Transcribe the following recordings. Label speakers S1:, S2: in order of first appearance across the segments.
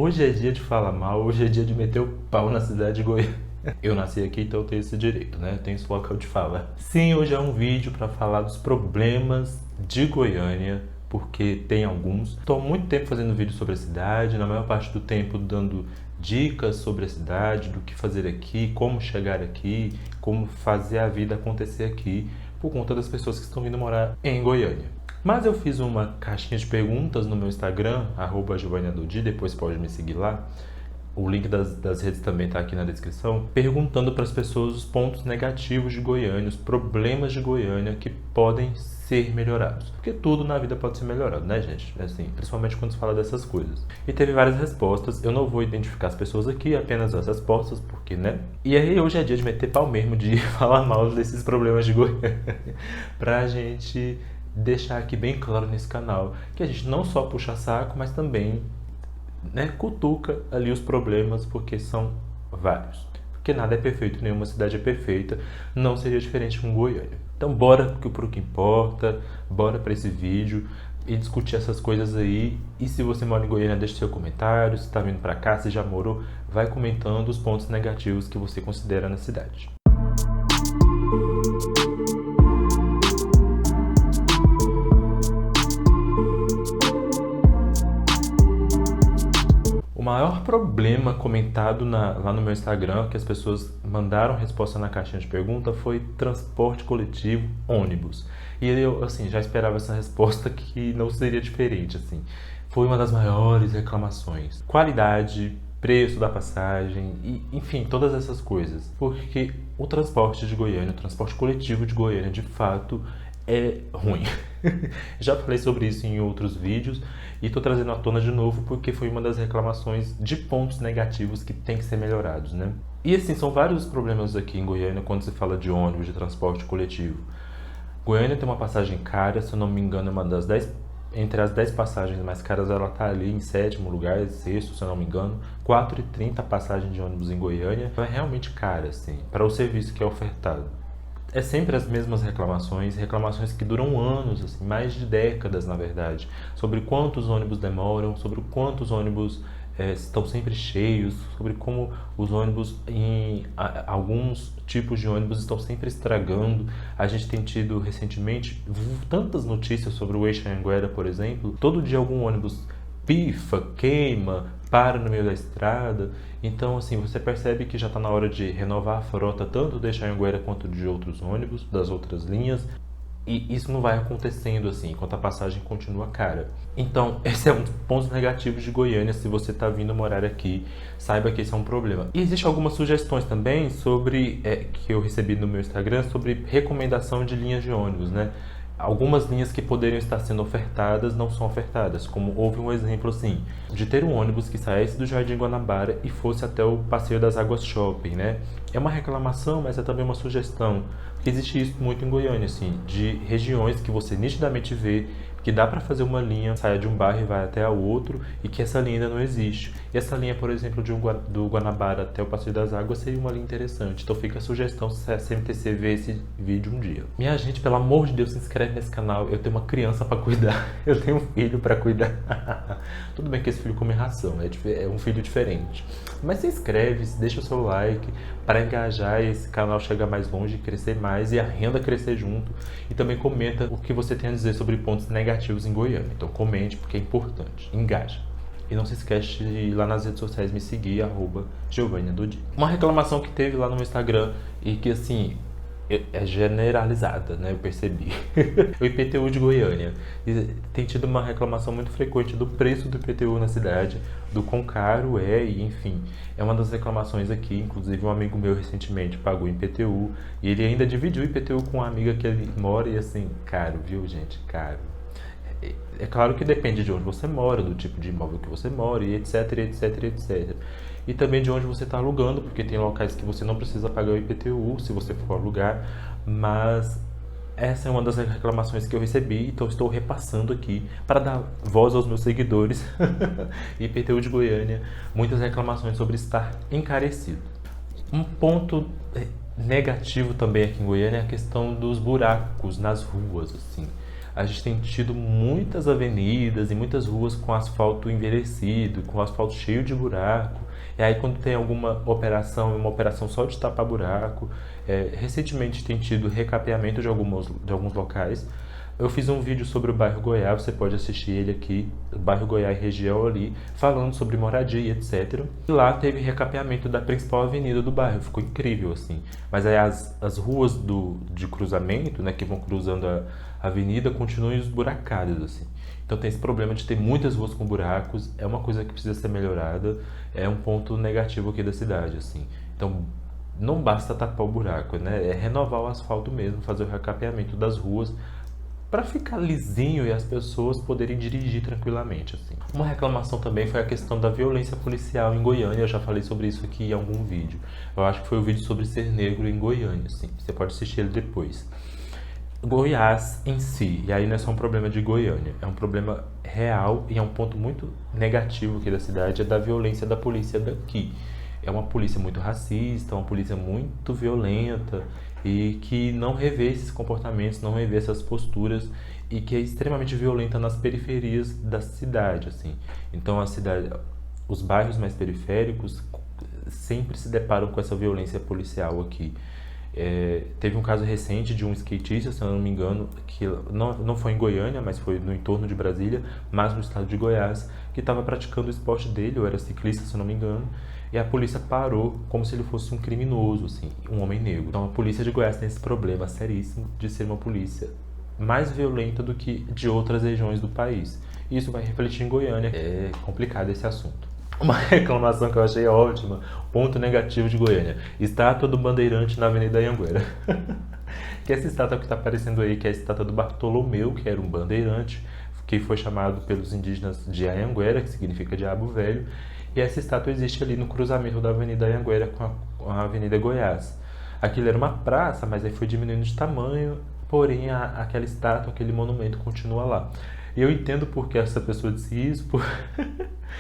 S1: Hoje é dia de falar mal, hoje é dia de meter o pau na cidade de Goiânia. Eu nasci aqui, então eu tenho esse direito, né? Eu tenho esse local de fala. Sim, hoje é um vídeo para falar dos problemas de Goiânia, porque tem alguns. Estou há muito tempo fazendo vídeo sobre a cidade, na maior parte do tempo dando dicas sobre a cidade, do que fazer aqui, como chegar aqui, como fazer a vida acontecer aqui, por conta das pessoas que estão vindo morar em Goiânia. Mas eu fiz uma caixinha de perguntas no meu Instagram, @giovaniadodi, depois pode me seguir lá. O link das redes também está aqui na descrição, perguntando para as pessoas os pontos negativos de Goiânia, os problemas de Goiânia que podem ser melhorados. Porque tudo na vida pode ser melhorado, né, gente? Assim, principalmente quando se fala dessas coisas. E teve várias respostas, eu não vou identificar as pessoas aqui, apenas as respostas, porque, né? E aí hoje é dia de meter pau mesmo, de falar mal desses problemas de Goiânia, pra gente deixar aqui bem claro nesse canal que a gente não só puxa saco, mas também, né, cutuca ali os problemas, porque são vários. Porque nada é perfeito, nenhuma cidade é perfeita, não seria diferente com Goiânia. Então bora pro que importa, bora para esse vídeo e discutir essas coisas aí. E se você mora em Goiânia, deixe seu comentário, se está vindo para cá, se já morou, vai comentando os pontos negativos que você considera na cidade. O maior problema comentado lá no meu Instagram, que as pessoas mandaram resposta na caixinha de pergunta, foi transporte coletivo, ônibus. E eu, assim, já esperava essa resposta que não seria diferente, assim. Foi uma das maiores reclamações. Qualidade, preço da passagem, e, enfim, todas essas coisas. Porque o transporte de Goiânia, o transporte coletivo de Goiânia, de fato, é ruim. Já falei sobre isso em outros vídeos e estou trazendo à tona de novo porque foi uma das reclamações de pontos negativos que tem que ser melhorados, né? E assim, são vários problemas aqui em Goiânia quando se fala de ônibus, de transporte coletivo. Goiânia tem uma passagem cara, se eu não me engano, é uma das 10, entre as 10 passagens mais caras, ela está ali em 7º lugar, 6º, se eu não me engano. 4,30 a passagem de ônibus em Goiânia. Então é realmente cara, assim, para o serviço que é ofertado. É sempre as mesmas reclamações que duram anos, assim, mais de décadas, na verdade, sobre quantos ônibus demoram, sobre quantos ônibus estão sempre cheios, sobre como os ônibus, alguns tipos de ônibus estão sempre estragando. A gente tem tido recentemente tantas notícias sobre o Eixo-Anhanguera, por exemplo. Todo dia algum ônibus pifa, queima, para no meio da estrada. Então, assim, você percebe que já está na hora de renovar a frota tanto do Eixo-Anhanguera quanto de outros ônibus, das outras linhas. E isso não vai acontecendo assim, enquanto a passagem continua cara. Então, esse é um dos pontos negativos de Goiânia. Se você está vindo morar aqui, saiba que esse é um problema. E existem algumas sugestões também sobre que eu recebi no meu Instagram sobre recomendação de linhas de ônibus, né? Algumas linhas que poderiam estar sendo ofertadas não são ofertadas, como houve um exemplo assim, de ter um ônibus que saísse do Jardim Guanabara e fosse até o Passeio das Águas Shopping, né? É uma reclamação, mas é também uma sugestão, porque existe isso muito em Goiânia, assim, de regiões que você nitidamente vê que dá para fazer uma linha, saia de um bairro e vai até o outro, e que essa linha ainda não existe. E essa linha, por exemplo, do Guanabara até o Passeio das Águas seria uma linha interessante. Então fica a sugestão se a CMTC ver esse vídeo um dia. Minha gente, pelo amor de Deus, se inscreve nesse canal. Eu tenho uma criança para cuidar, eu tenho um filho para cuidar. Tudo bem que esse filho come ração, é um filho diferente. Mas se inscreve, deixa o seu like para engajar esse canal chegar mais longe, crescer mais e a renda crescer junto. E também comenta o que você tem a dizer sobre pontos negativos em Goiânia. Então comente porque é importante, engaja. E não se esquece de ir lá nas redes sociais me seguir, @giovaniadodi. Uma reclamação que teve lá no meu Instagram e que assim é generalizada, né? Eu percebi. O IPTU de Goiânia. E tem tido uma reclamação muito frequente do preço do IPTU na cidade, do quão caro e enfim. É uma das reclamações aqui. Inclusive um amigo meu recentemente pagou IPTU e ele ainda dividiu o IPTU com uma amiga que ele mora e assim, caro, viu, gente? Caro. É claro que depende de onde você mora, do tipo de imóvel que você mora, e etc, etc, etc. E também de onde você está alugando, porque tem locais que você não precisa pagar o IPTU se você for alugar, mas essa é uma das reclamações que eu recebi, então estou repassando aqui para dar voz aos meus seguidores. IPTU de Goiânia, muitas reclamações sobre estar encarecido. Um ponto negativo também aqui em Goiânia é a questão dos buracos nas ruas, assim. a gente tem tido muitas avenidas e muitas ruas com asfalto envelhecido, com asfalto cheio de buraco. E aí quando tem alguma operação, uma operação só de tapar buraco, recentemente tem tido recapeamento de alguns locais. Eu fiz um vídeo sobre o bairro Goiás, você pode assistir ele aqui, o bairro Goiás e região ali, falando sobre moradia e etc. E lá teve recapeamento da principal avenida do bairro, ficou incrível, assim. Mas aí as ruas de cruzamento, né, que vão cruzando a avenida, continuam esburacadas, assim. Então tem esse problema de ter muitas ruas com buracos, é uma coisa que precisa ser melhorada, é um ponto negativo aqui da cidade, assim. Então não basta tapar o buraco, né? É renovar o asfalto mesmo, fazer o recapeamento das ruas, para ficar lisinho e as pessoas poderem dirigir tranquilamente, assim. Uma reclamação também foi a questão da violência policial em Goiânia, eu já falei sobre isso aqui em algum vídeo. Eu acho que foi o vídeo sobre ser negro em Goiânia, assim. Você pode assistir ele depois. Goiás em si, e aí não é só um problema de Goiânia, é um problema real e é um ponto muito negativo aqui da cidade, é da violência da polícia daqui. É uma polícia muito racista, uma polícia muito violenta e que não revê esses comportamentos, não revê essas posturas e que é extremamente violenta nas periferias da cidade, assim. Então a cidade, os bairros mais periféricos sempre se deparam com essa violência policial aqui. Teve um caso recente de um skatista, se eu não me engano, que não foi em Goiânia, mas foi no entorno de Brasília, mas no estado de Goiás, que estava praticando o esporte dele, ou era ciclista, se eu não me engano, e a polícia parou como se ele fosse um criminoso, assim, um homem negro. Então a polícia de Goiás tem esse problema seríssimo de ser uma polícia mais violenta do que de outras regiões do país. E isso vai refletir em Goiânia. É complicado esse assunto. Uma reclamação que eu achei ótima, ponto negativo de Goiânia: estátua do Bandeirante na Avenida Anhanguera. Que essa estátua que está aparecendo aí, que é a estátua do Bartolomeu, que era um bandeirante, que foi chamado pelos indígenas de Anhanguera, que significa Diabo Velho, e essa estátua existe ali no cruzamento da Avenida Anhanguera com a Avenida Goiás. Aquilo era uma praça, mas aí foi diminuindo de tamanho, porém aquela estátua, aquele monumento continua lá. E eu entendo porque essa pessoa disse isso,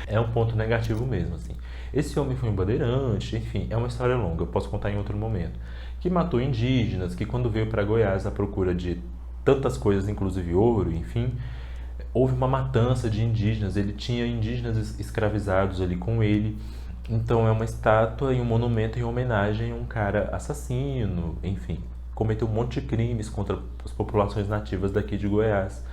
S1: é um ponto negativo mesmo, assim. Esse homem foi um bandeirante, enfim, é uma história longa, eu posso contar em outro momento. Que matou indígenas, que quando veio para Goiás à procura de tantas coisas, inclusive ouro, enfim, houve uma matança de indígenas, ele tinha indígenas escravizados ali com ele. Então é uma estátua e um monumento em homenagem a um cara assassino, enfim, cometeu um monte de crimes contra as populações nativas daqui de Goiás.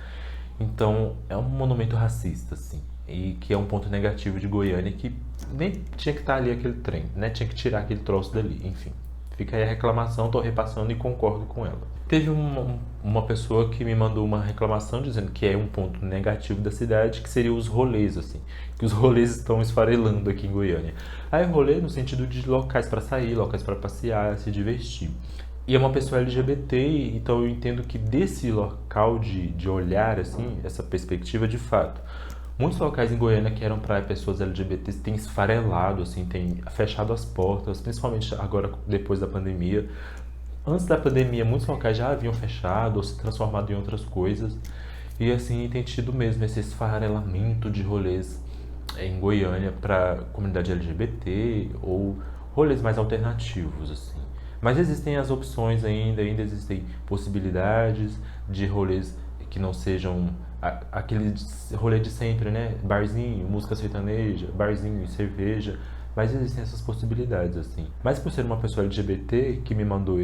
S1: Então é um monumento racista, assim, e que é um ponto negativo de Goiânia, que nem tinha que estar ali aquele trem, né? Tinha que tirar aquele troço dali, enfim. Fica aí a reclamação, estou repassando e concordo com ela. Teve uma pessoa que me mandou uma reclamação dizendo que é um ponto negativo da cidade, que seria os rolês, assim, que os rolês estão esfarelando aqui em Goiânia. Aí rolê no sentido de locais para sair, locais para passear, se divertir. E é uma pessoa LGBT, então eu entendo que desse local de olhar, assim, essa perspectiva de fato, muitos locais em Goiânia que eram para pessoas LGBTs têm esfarelado, assim, têm fechado as portas, principalmente agora depois da pandemia. Antes da pandemia, muitos locais já haviam fechado ou se transformado em outras coisas. E assim, tem tido mesmo esse esfarelamento de rolês em Goiânia para comunidade LGBT ou rolês mais alternativos, assim. Mas existem as opções ainda existem possibilidades de rolês que não sejam aquele rolê de sempre, né? Barzinho, música sertaneja, barzinho e cerveja. Mas existem essas possibilidades, assim. Mas por ser uma pessoa LGBT que me mandou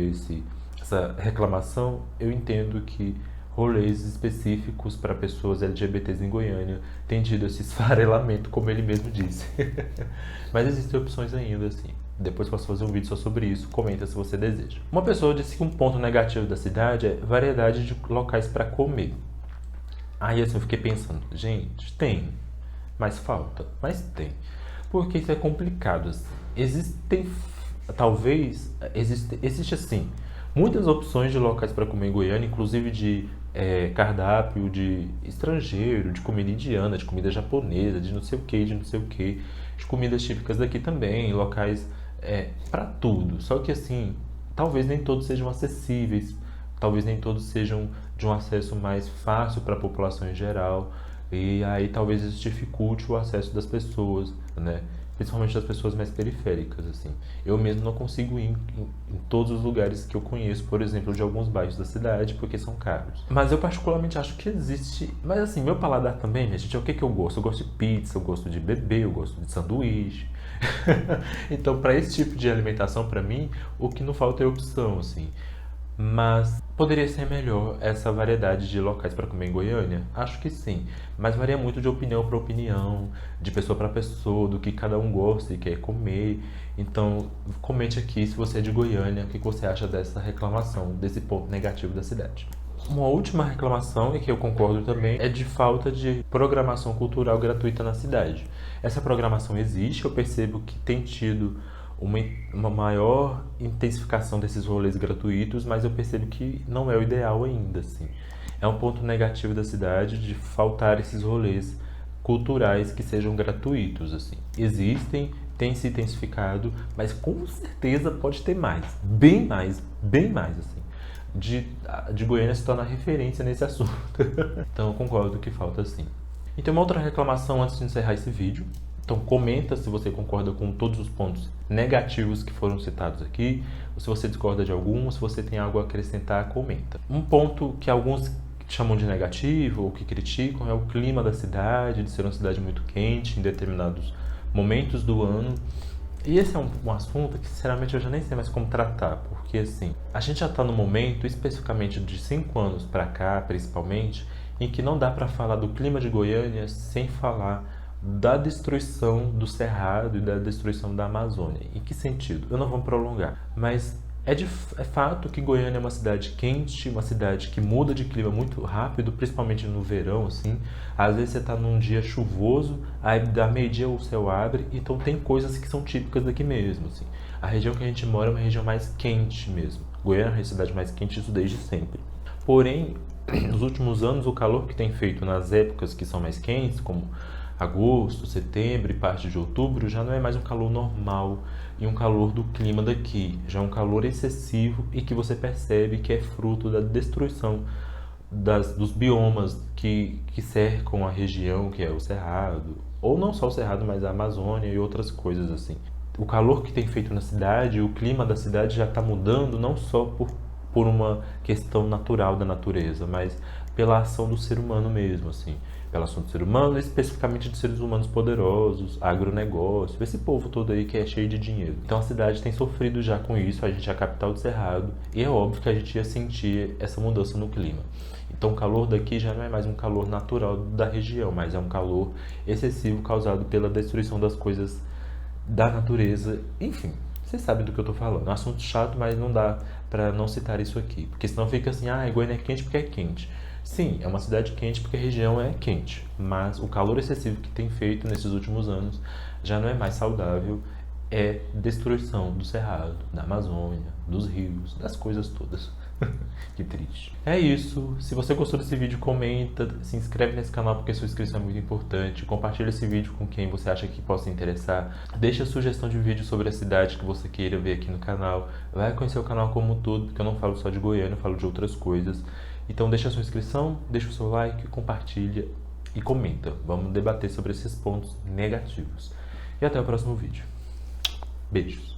S1: essa reclamação, eu entendo que rolês específicos para pessoas LGBTs em Goiânia têm tido esse esfarelamento, como ele mesmo disse. Mas existem opções ainda, assim. Depois posso fazer um vídeo só sobre isso, comenta se você deseja. Uma pessoa disse que um ponto negativo da cidade é variedade de locais para comer. Aí assim eu fiquei pensando, gente, tem, mas falta, mas tem. Porque isso é complicado, assim. Existe assim, muitas opções de locais para comer em Goiânia, inclusive de cardápio de estrangeiro, de comida indiana, de comida japonesa, de não sei o que, de não sei o que, de comidas típicas daqui também, locais para tudo. Só que assim, talvez nem todos sejam acessíveis, talvez nem todos sejam de um acesso mais fácil para a população em geral, e aí talvez isso dificulte o acesso das pessoas, né? principalmente das pessoas mais periféricas, assim. Eu mesmo não consigo ir em todos os lugares que eu conheço, por exemplo, de alguns bairros da cidade, porque são caros. Mas eu particularmente acho que existe... Mas assim, meu paladar também, minha gente, é o que que eu gosto? Eu gosto de pizza, eu gosto de beber, eu gosto de sanduíche. Então, para esse tipo de alimentação, para mim, o que não falta é opção, assim. Mas poderia ser melhor essa variedade de locais para comer em Goiânia? Acho que sim, mas varia muito de opinião para opinião, de pessoa para pessoa, do que cada um gosta e quer comer. Então, comente aqui se você é de Goiânia, o que você acha dessa reclamação, desse ponto negativo da cidade. Uma última reclamação, e que eu concordo também, é de falta de programação cultural gratuita na cidade. Essa programação existe, eu percebo que tem tido uma maior intensificação desses rolês gratuitos, mas eu percebo que não é o ideal ainda, assim. É um ponto negativo da cidade de faltar esses rolês culturais que sejam gratuitos, assim. Existem, tem se intensificado, mas com certeza pode ter mais, bem mais, assim. De Goiânia se tornar referência nesse assunto. Então eu concordo que falta sim. E tem uma outra reclamação antes de encerrar esse vídeo. Então comenta se você concorda com todos os pontos negativos que foram citados aqui, ou se você discorda de algum, se você tem algo a acrescentar, comenta. Um ponto que alguns chamam de negativo ou que criticam é o clima da cidade, de ser uma cidade muito quente em determinados momentos do ano. E esse é um assunto que, sinceramente, eu já nem sei mais como tratar, porque, assim, a gente já está no momento, especificamente de 5 anos para cá, principalmente, em que não dá para falar do clima de Goiânia sem falar da destruição do Cerrado e da destruição da Amazônia. Em que sentido? Eu não vou me prolongar, mas é fato que Goiânia é uma cidade quente, uma cidade que muda de clima muito rápido, principalmente no verão, assim. Às vezes você está num dia chuvoso, aí da meio-dia o céu abre, então tem coisas que são típicas daqui mesmo, assim. A região que a gente mora é uma região mais quente mesmo. Goiânia é uma cidade mais quente, isso desde sempre. Porém, nos últimos anos, o calor que tem feito nas épocas que são mais quentes, como agosto, setembro e parte de outubro, já não é mais um calor normal e um calor do clima daqui. Já é um calor excessivo e que você percebe que é fruto da destruição dos biomas que cercam a região, que é o Cerrado, ou não só o Cerrado, mas a Amazônia e outras coisas assim. O calor que tem feito na cidade, o clima da cidade já está mudando não só por uma questão natural da natureza, mas pela ação do ser humano mesmo, assim. Pela ação do ser humano, especificamente de seres humanos poderosos, agronegócio, esse povo todo aí que é cheio de dinheiro. Então a cidade tem sofrido já com isso, a gente é a capital do Cerrado, e é óbvio que a gente ia sentir essa mudança no clima. Então o calor daqui já não é mais um calor natural da região, mas é um calor excessivo causado pela destruição das coisas da natureza, enfim. Você sabe do que eu tô falando. É um assunto chato, mas não dá pra não citar isso aqui. Porque senão fica assim, Goiânia é quente porque é quente. Sim, é uma cidade quente porque a região é quente. Mas o calor excessivo que tem feito nesses últimos anos já não é mais saudável. É destruição do Cerrado, da Amazônia, dos rios, das coisas todas. Que triste. É isso. Se você gostou desse vídeo, comenta, se inscreve nesse canal porque sua inscrição é muito importante. Compartilha esse vídeo com quem você acha que possa interessar. Deixa a sugestão de vídeo sobre a cidade que você queira ver aqui no canal. Vai conhecer o canal como um todo, porque eu não falo só de Goiânia, eu falo de outras coisas. Então deixa a sua inscrição, deixa o seu like, compartilha e comenta. Vamos debater sobre esses pontos negativos. E até o próximo vídeo. Beijos.